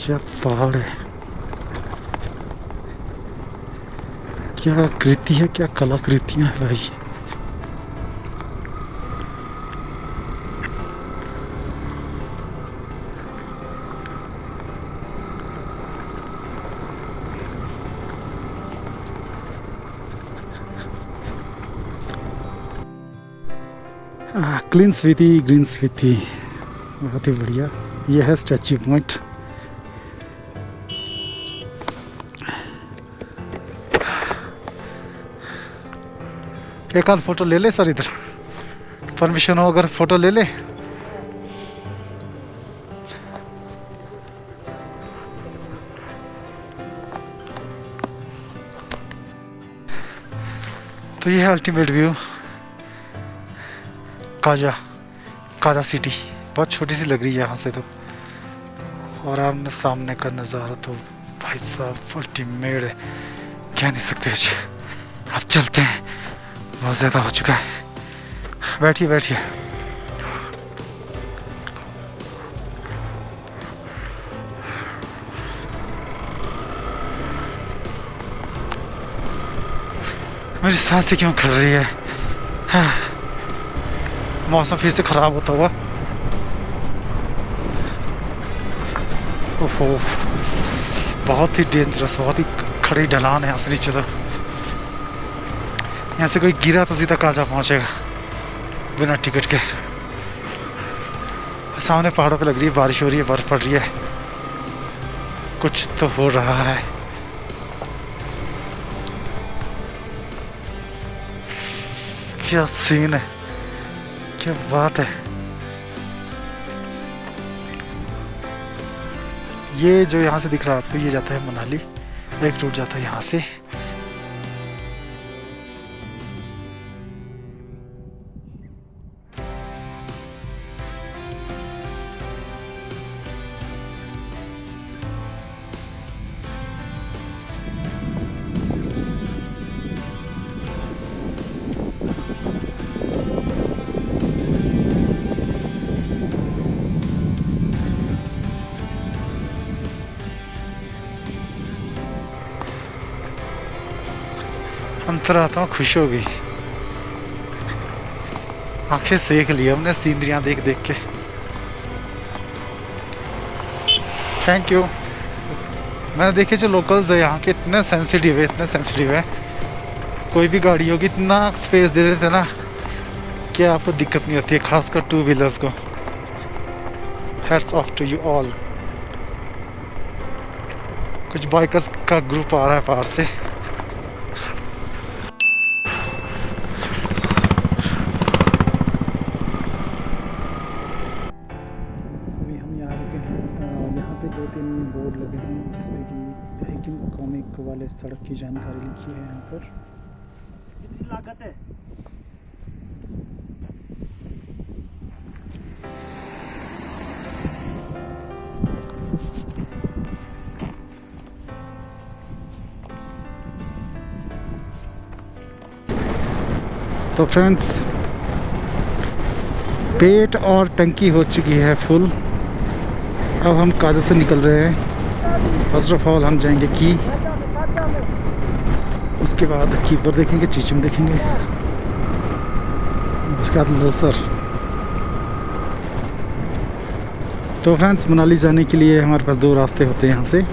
क्या पहाड़ है, क्या आकृति है, क्या कलाकृतियां है भाई। क्लीन स्वीटी, ग्रीन स्वीटी, बहुत ही बढ़िया। ये है स्टैच्यू पॉइंट। एक आध फोटो ले ले सर, इधर परमिशन हो अगर फोटो ले ले। तो ये है अल्टीमेट व्यू काजा सिटी। बहुत छोटी सी लग रही है यहाँ से तो, और आमने सामने का नज़ारा तो भाई साहब अल्टीमेट है, कह नहीं सकते। अब चलते हैं, बहुत ज़्यादा हो चुका है। बैठिए बैठिए। मेरी सांसें क्यों खड़ रही है। हाँ। मौसम फिर से ख़राब होता हुआ। ओहो, बहुत ही डेंजरस, बहुत ही खड़ी ढलान है यहाँ से नीचे। तो यहाँ से कोई गिरा तो सीधा काजा पहुँचेगा बिना टिकट के। सामने पहाड़ों पे लग रही है बारिश हो रही है, बर्फ़ पड़ रही है, कुछ तो हो रहा है। क्या सीन है, क्या बात है। ये जो यहाँ से दिख रहा है आपको, ये जाता है मनाली, एक रूट जाता है यहाँ से। अंतर आता हूँ, खुश हो गई, आंखें सेक ली हमने सीनरियाँ देख देख के। Thank you. मैंने देखे जो लोकल्स है यहाँ के, इतने सेंसिटिव है, इतने सेंसिटिव है। कोई भी गाड़ी होगी इतना स्पेस दे देते ना कि आपको दिक्कत नहीं होती है, खासकर टू व्हीलर्स को। Hats off to you all. कुछ बाइकर्स का ग्रुप आ रहा है बाहर से। दो तीन बोर्ड लगे हैं जिसमें कि हाइकिंग कॉमिक वाले सड़क की जानकारी लिखी है यहाँ पर। कितनी लागत है? तो फ्रेंड्स, पेट और टंकी हो चुकी है फुल। अब हम काजा से निकल रहे हैं। फर्स्ट ऑफ ऑल हम जाएंगे की, उसके बाद कीपर देखेंगे, चीचम देखेंगे, उसके बाद लोसर। तो फ्रेंड्स, मनाली जाने के लिए हमारे पास दो रास्ते होते हैं यहाँ से।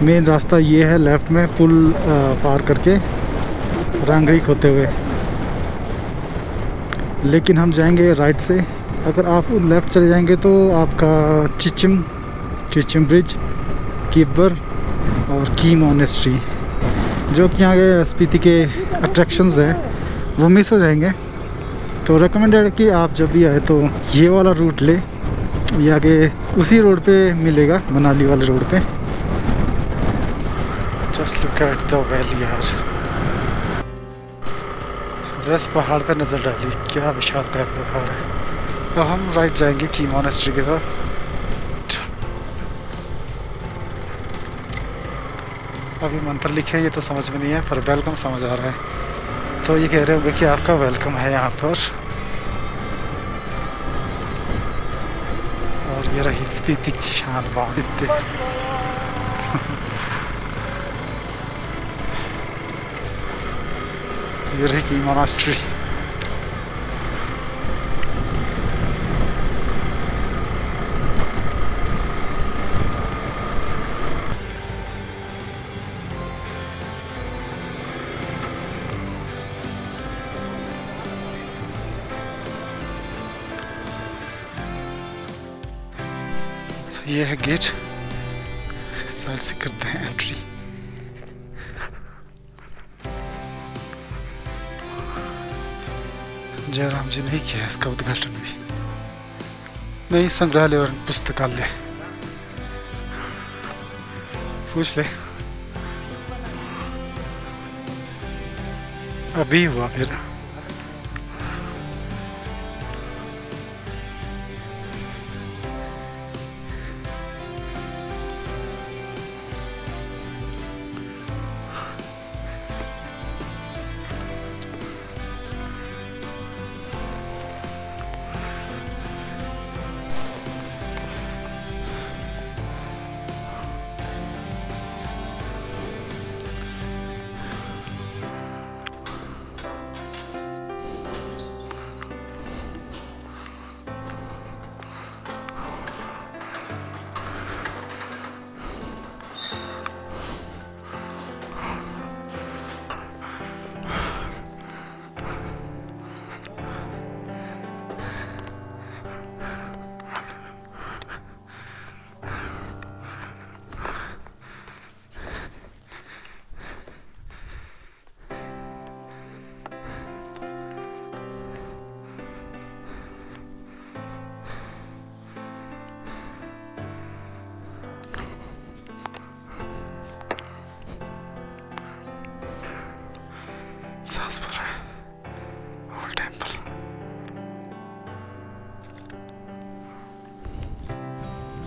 मेन रास्ता ये है, लेफ़्ट में पुल पार करके रांगरीक होते हुए, लेकिन हम जाएंगे राइट से। अगर आप लेफ़्ट चले जाएंगे तो आपका चिचिम ब्रिज, कीबर और की मोनेस्ट्री, जो कि यहाँ के स्पीति के अट्रैक्शंस हैं, वो मिस हो जाएंगे। तो रिकमेंडेड है कि आप जब भी आए तो ये वाला रूट ले, ये आगे उसी रोड पे मिलेगा, मनाली वाले रोड पे। Just look at the valley यार, जरा पहाड़ पर नज़र डाली, क्या विशालकाय पहाड़ है। तो हम राइट जाएंगे की मोनेस्ट्री की तरफ। अभी मंत्र लिखे ये तो समझ में नहीं है, पर वेलकम समझ आ रहा है। तो ये कह रहे होंगे कि आपका वेलकम है यहाँ पर। और ये रही स्पीति की शान बात। ये रही की मोनास्ट्री। ये है गेट, साइड से करते हैं एंट्री। जयराम जी ने किया इसका उद्घाटन भी। नई संग्रहालय और पुस्तकालय पूछ ले, अभी हुआ मेरा।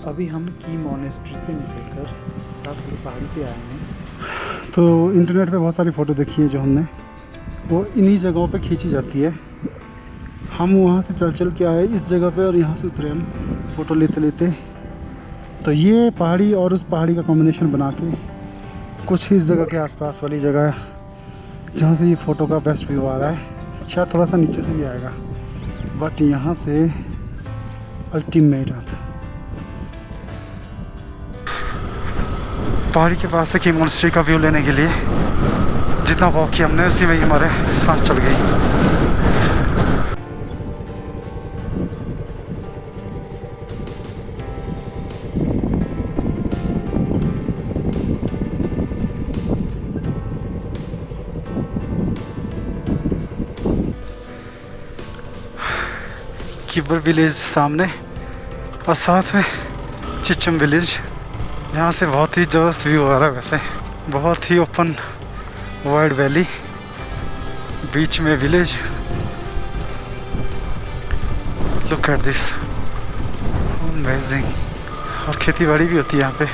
अभी हम की मोनेस्ट्री से निकलकर साफ वाली पहाड़ी पे आए हैं। तो इंटरनेट पे बहुत सारी फ़ोटो देखी है जो हमने, वो इन्हीं जगहों पे खींची जाती है। हम वहाँ से चल के आए इस जगह पे और यहाँ से उतरे हम फ़ोटो लेते लेते। तो ये पहाड़ी और उस पहाड़ी का कॉम्बिनेशन बना के कुछ इस जगह के आसपास वाली जगह जहाँ से ये फ़ोटो का बेस्ट व्यू आ रहा है। शायद थोड़ा सा नीचे से भी आएगा, बट यहाँ से अल्टीमेट आता है। पहाड़ी के पास से की मोनेस्ट्री का व्यू लेने के लिए जितना वॉक किया हमने उसी में ही हमारे सांस चल गई। किब्बर विलेज सामने और साथ में चिचम विलेज। यहाँ से बहुत ही ज़बरदस्त व्यू आ रहा है। वैसे बहुत ही ओपन वाइड वैली, बीच में village. Look at this, amazing. और खेती बाड़ी भी होती है यहाँ पे,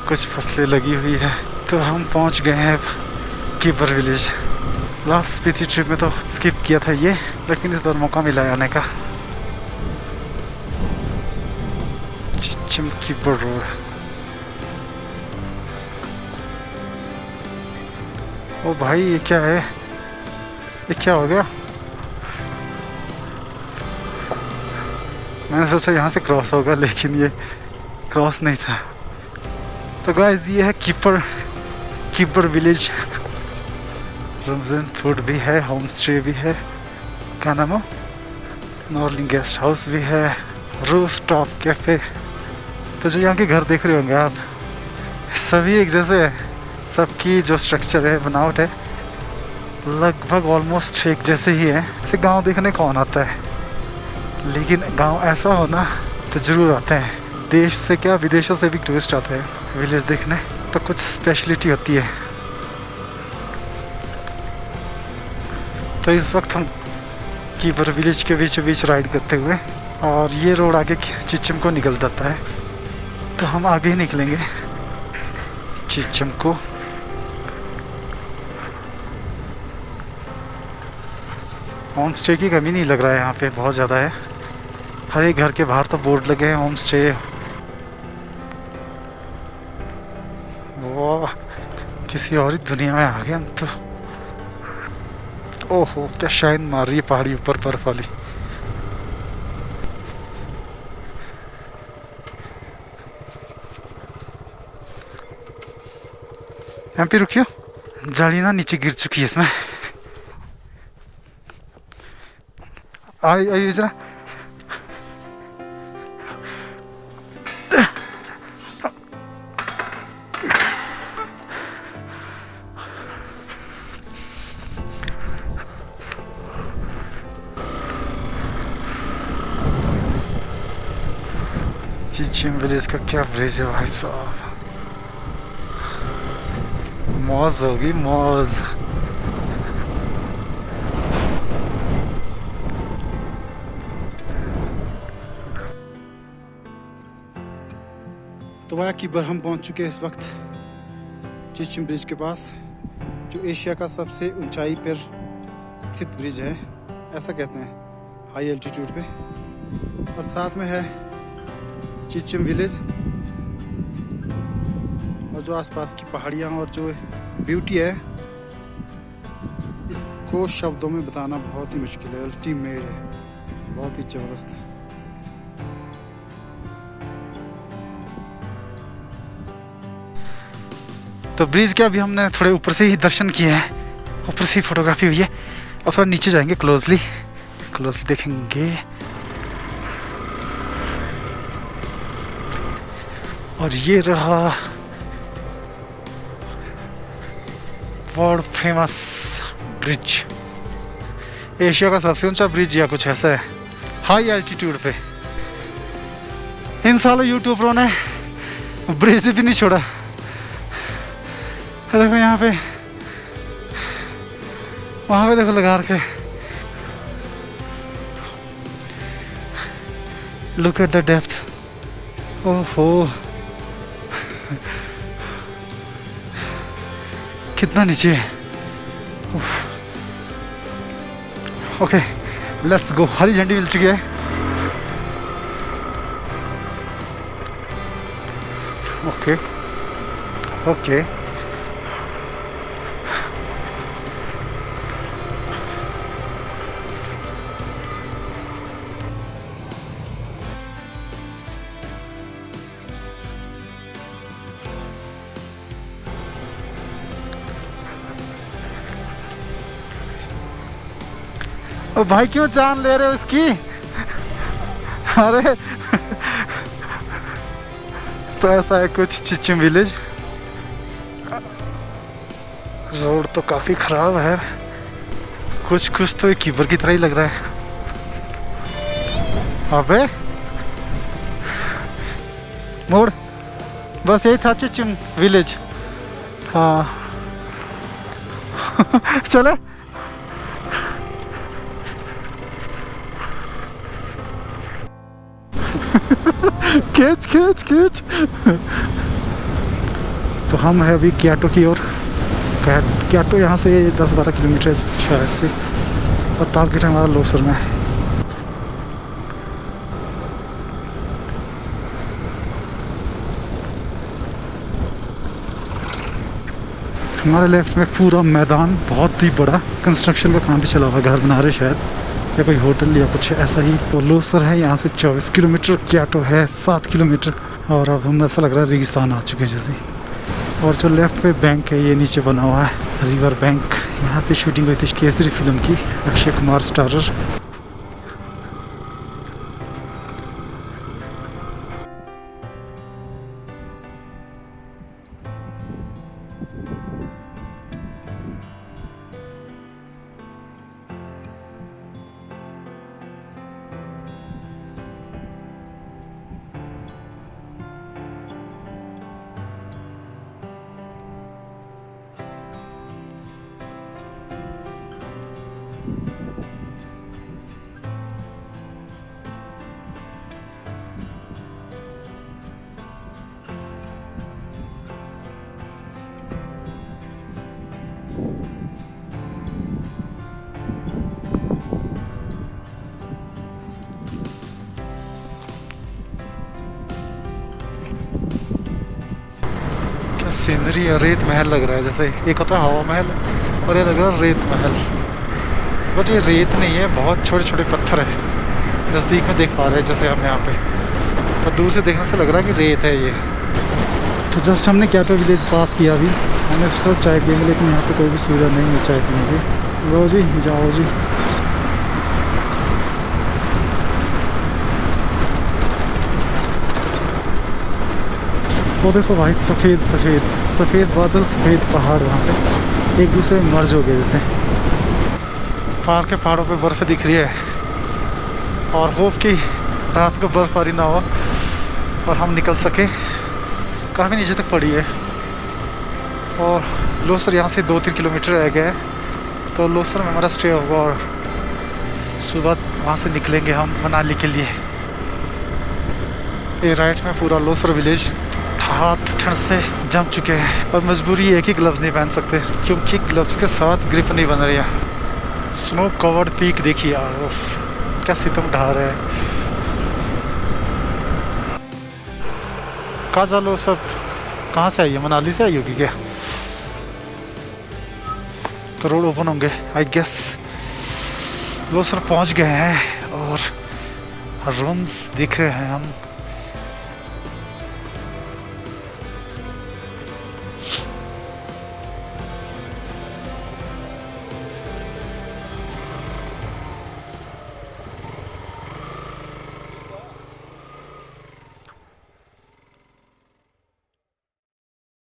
कुछ फसलें लगी हुई है। तो हम पहुँच गए हैं अब Kibber village. Last Spiti trip में तो स्किप किया था ये, लेकिन इस बार मौका मिला है आने का। चिचम किब्बर रोड। ओ भाई ये क्या है, ये क्या हो गया? मैंने सोचा यहाँ से क्रॉस होगा, लेकिन ये क्रॉस नहीं था। तो गाइस ये है किब्बर विलेज। रमज़ान फूड भी है, होम स्टे भी है, क्या नाम है, नॉर्लिंग गेस्ट हाउस भी है, रूफ टॉप कैफ़े। तो जो यहाँ के घर देख रहे होंगे आप, सभी एक जैसे है। सबकी जो स्ट्रक्चर है, बनावट है, लगभग ऑलमोस्ट एक जैसे ही है। ऐसे गांव देखने कौन आता है, लेकिन गांव ऐसा हो ना तो ज़रूर आते हैं। देश से क्या, विदेशों से भी टूरिस्ट आते हैं विलेज देखने। तो कुछ स्पेशलिटी होती है। तो इस वक्त हम किब्बर विलेज के बीचों बीच राइड करते हुए, और ये रोड आगे चिचम को निकल जाता है, तो हम आगे ही निकलेंगे चिचम को। होम स्टे की कमी नहीं लग रहा है यहाँ पे, बहुत ज़्यादा है। हर एक घर के बाहर तो बोर्ड लगे हैं होम स्टे किसी और ही दुनिया में आ गए हम तो। ओहो, क्या शाइन मार रही है पहाड़ी ऊपर बर्फ वाली। यहाँ पे रुकियो, जाली ना नीचे गिर चुकी है इसमें। आइए जरा। चिचिम ब्रिज का क्या ब्रिज है भाई साहब, मौज होगी मौज। तो वाया की बर हम पहुंच चुके हैं इस वक्त चिचिम ब्रिज के पास, जो एशिया का सबसे ऊंचाई पर स्थित ब्रिज है, ऐसा कहते हैं, हाई एल्टीट्यूड पे। और साथ में है चिचिम विलेज, और जो आसपास की पहाड़ियाँ और जो ब्यूटी है, इसको शब्दों में बताना बहुत ही मुश्किल है। अल्टीमेट है, बहुत ही ज़बरदस्त। तो ब्रिज के अभी हमने थोड़े ऊपर से ही दर्शन किए हैं, ऊपर से ही फोटोग्राफी हुई है। और थोड़ा नीचे जाएंगे, क्लोजली देखेंगे। और ये रहा वर्ल्ड फेमस ब्रिज, एशिया का सबसे ऊंचा ब्रिज या कुछ ऐसा है, हाई एल्टीट्यूड पे। इन सालों यूट्यूबरों ने ब्रिज भी नहीं छोड़ा। देखो यहाँ पे, वहाँ पे देखो लगा रखे। Look at the depth. ओहो, कितना नीचे है। Okay, let's go. हरी झंडी मिल चुकी है। ओके ओके, ओ भाई क्यों जान ले रहे हो इसकी? अरे तो ऐसा है कुछ चिचिम विलेज। रोड तो काफी खराब है, कुछ तो कीबर की तरह ही लग रहा है। अबे मोड़, बस यही था चिचिम विलेज। हाँ चले। खींच। तो हम है अभी क्योटो की ओर। क्योटो यहाँ से 10-12 किलोमीटर शायद से, और टारगेट हमारा लोसर में है। हमारे लेफ्ट में पूरा मैदान, बहुत ही बड़ा, कंस्ट्रक्शन का काम भी चला हुआ, घर बना रहे शायद, या कोई होटल या कुछ ऐसा ही। वो लोसर है यहाँ से 24 किलोमीटर, क्योटो है 7 किलोमीटर। और अब हम ऐसा लग रहा है रेगिस्तान आ चुके जैसे। और जो लेफ्ट पे बैंक है, ये नीचे बना हुआ है रिवर बैंक। यहाँ पे शूटिंग हुई थी केसरी फिल्म की, अक्षय कुमार स्टारर। सीनरी है, रेत महल लग रहा है। जैसे एक होता है हवा महल और ये लग रहा है रेत महल, बट ये रेत नहीं है, बहुत छोटे छोटे पत्थर है। नज़दीक में देख पा रहे हैं जैसे हम यहाँ पे, पर दूर से देखने से लग रहा है कि रेत है ये। तो जस्ट हमने क्याटो विलेज पास किया अभी। मैंने सोचा चाय पियेंगे, लेकिन यहाँ पे कोई भी सुविधा नहीं है चाय पीने की। लो जी, जाओ जी। वो देखो भाई, सफ़ेद सफ़ेद सफ़ेद बादल, सफ़ेद पहाड़ वहाँ पे एक दूसरे में मर्ज हो गए जैसे। पहाड़ के पहाड़ों पे बर्फ़ दिख रही है और होप कि रात को बर्फ़बारी ना हो और हम निकल सके। काफ़ी नीचे तक पड़ी है और लोसर यहाँ से 2-3 किलोमीटर रह गया है, तो लोसर में हमारा स्टे होगा और सुबह वहाँ से निकलेंगे हम मनाली के लिए। ये राइट में पूरा लोसर विलेज हाथ ठंड से जम चुके हैं और मजबूरी है कि ग्लव्स नहीं पहन सकते, क्योंकि ग्लव्स के साथ ग्रिप नहीं बन रही है। स्नो कवर्ड पीक देखिए यार, क्या सितम ढा रहे हैं। कहाँ जा लो सब, कहाँ से आई है? मनाली से आई होगी क्या? तो रोड ओपन होंगे आई गेस। लोसर पहुँच गए हैं और रूम्स दिख रहे हैं हम।